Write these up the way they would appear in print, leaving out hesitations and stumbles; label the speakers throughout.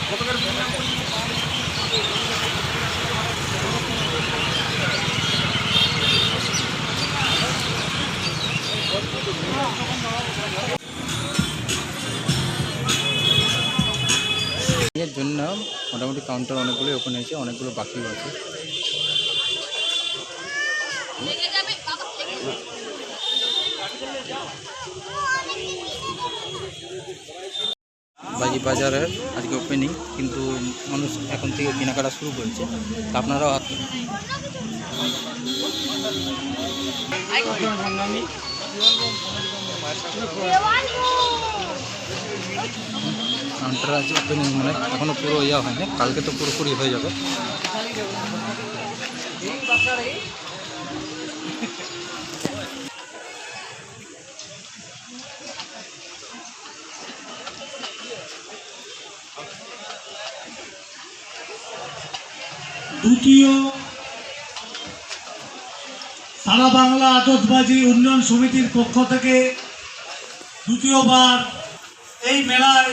Speaker 1: এর জন্য মোটামুটি কাউন্টার অনেকগুলো ওপেন হয়েছে, অনেকগুলো বাকিও আছে। বাজি বাজারের আজকে ওপেনিং, কিন্তু মানুষ এখন থেকে কেনাকাটা শুরু করেছে। তা আপনারাও কাউন্টার আছে ওপেনিং, মানে এখনও পুরো ইয়া হয়নি, কালকে তো পুরোপুরি হয়ে যাবে।
Speaker 2: দ্বিতীয় সারা বাংলা আতশবাজি উন্নয়ন সমিতির পক্ষ থেকে দ্বিতীয়বার এই মেলায়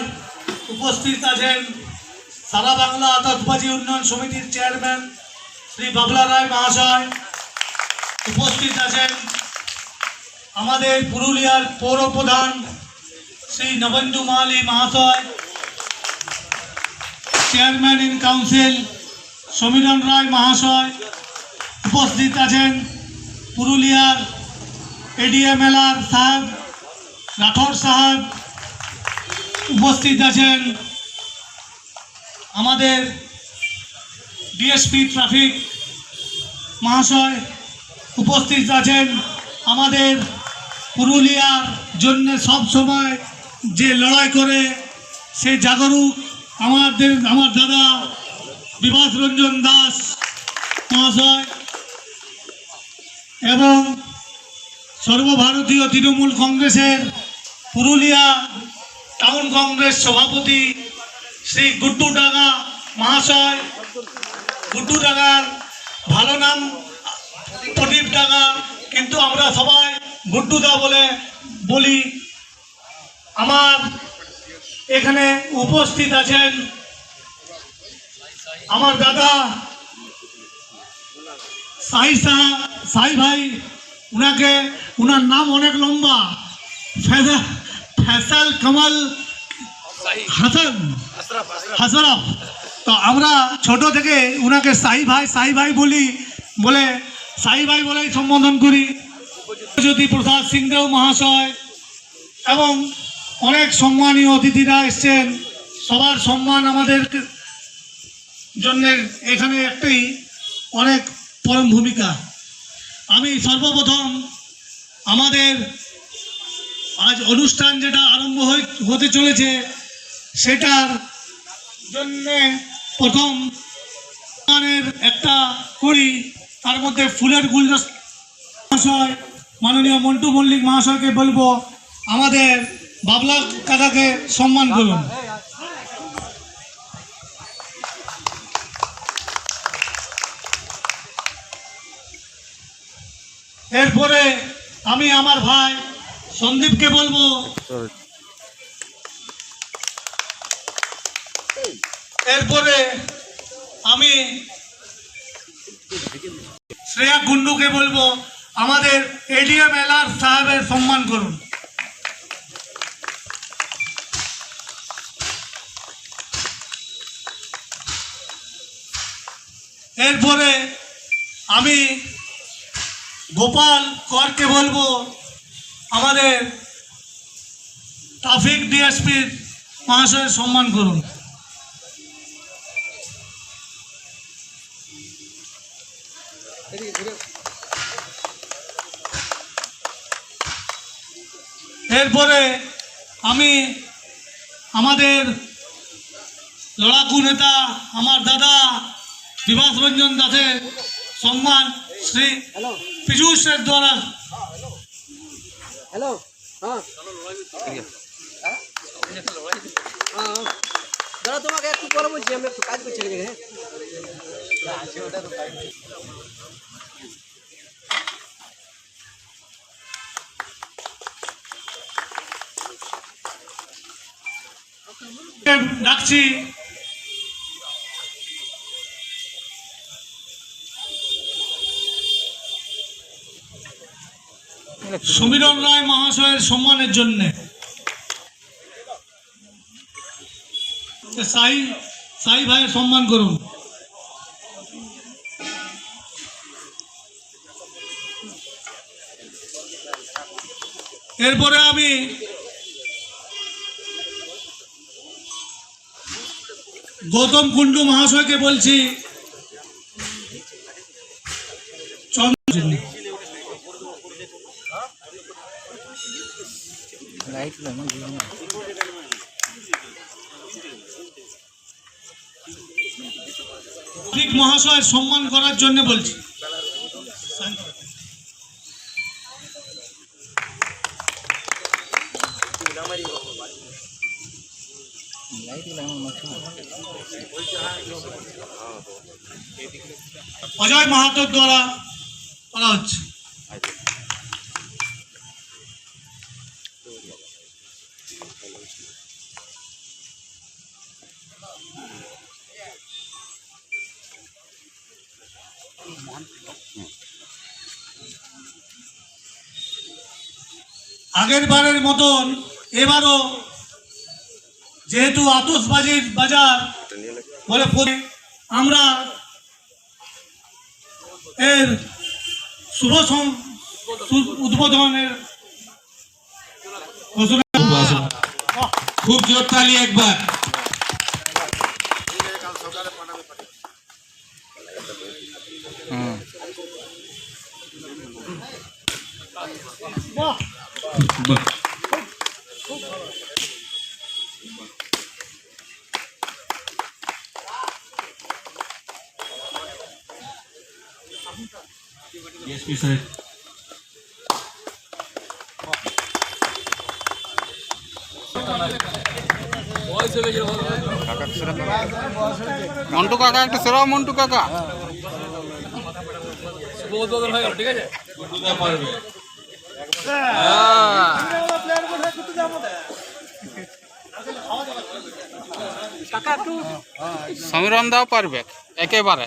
Speaker 2: উপস্থিত আছেন সারা বাংলা আতশবাজি উন্নয়ন সমিতির চেয়ারম্যান শ্রী বাবলা রায় মহাশয়। উপস্থিত আছেন আমাদের পুরুলিয়ার পৌর প্রধান শ্রী নবেন্দু মাহালি মহাশয়, চেয়ারম্যান ইন কাউন্সিল সমীরণ রায় মহাশয়। উপস্থিত আছেন পুরুলিয়ার এডিএমএলআর সাহেব রাঠোর সাহেব। উপস্থিত আছেন আমাদের ডিএসপি ট্রাফিক মহাশয়। উপস্থিত আছেন আমাদের পুরুলিয়ার জন্য সব সময় যে লড়াই করে সেই জাগরুক আমার দাদা বিভাস রঞ্জন দাস মহাশয়, এবং সর্বভারতীয় তৃণমূল কংগ্রেসের পুরুলিয়া টাউন কংগ্রেস সভাপতি শ্রী গুড্ডু ডাঙ্গা মহাশয়। গুড্ডু ডাঙ্গার ভালো নাম প্রদীপ ডাঙ্গা, কিন্তু আমরা সবাই গুড্ডুদা বলে বলি। আমার এখানে উপস্থিত আছেন আমার দাদা সাই ভাই, উনার নাম অনেক লম্বা, ফেসাল কামাল হাসারফ। তো আমরা ছোট থেকে উনাকে সাই ভাই বলি, বলে সাই ভাই বলেই সম্বোধন করি। জ্যোতি প্রসাদ সিংদেও মহাশয় এবং অনেক সম্মানীয় অতিথিরা এসছেন। সবার সম্মান আমাদের জন্য এখানে একটাই অনেক পরম ভূমিকা। আমি সর্বপ্রথম আমাদের আজ অনুষ্ঠান যেটা আরম্ভ হতে চলেছে সেটার জন্যে প্রথম একটা করি, তার মধ্যে ফুলের গুলদস্তা মহাশয় মাননীয় মন্টু মল্লিক মহাশয়কে বলবো আমাদের বাবলা কাকাকে সম্মান করুন। এরপরে আমি আমার ভাই সন্দীপকে বলবো, এরপরে আমি শ্রেয়া কুন্ডুকে বলবো আমাদের এডিএমএলআর সাহেবের সম্মান করুন। এরপরে আমি গোপাল করকে বলবো আমাদের ট্রাফিক ডিএসপি মহাশয়ের সম্মান করুন। এরপরে আমি আমাদের লড়াকু নেতা আমার দাদা বিভাস রঞ্জন দাসের সম্মান শ্রী পীযূষের দ্বারা।
Speaker 3: হ্যালো, দাদা তোমাকে একটু পরে বলছি, আমি একটু কাজ করছি।
Speaker 2: ডাকছি সমীরণ রায় মহাশয়ের সম্মানের জন্যে সাই ভাইয়ের সম্মান করুন। এরপরে আমি গৌতম কুন্ডু মহাশয়কে বলছি মহাশয়ের সম্মান করার জন্য বলছি। অজয় মাহাতোর দ্বারা করা হচ্ছে। আগের বারের মতন এবারও যেহেতু আতশবাজির বাজার বলে আমরা এর শুভ উদ্বোধনের ঘোষণা।
Speaker 4: খুব জোর তালি একবার। DSP साहब
Speaker 1: মন্টু কাকা একটু সেরাও, মন্টু কাকা
Speaker 3: ঠিক আছে
Speaker 1: সমীরণ দাও পারবে একেবারে।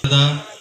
Speaker 4: दादा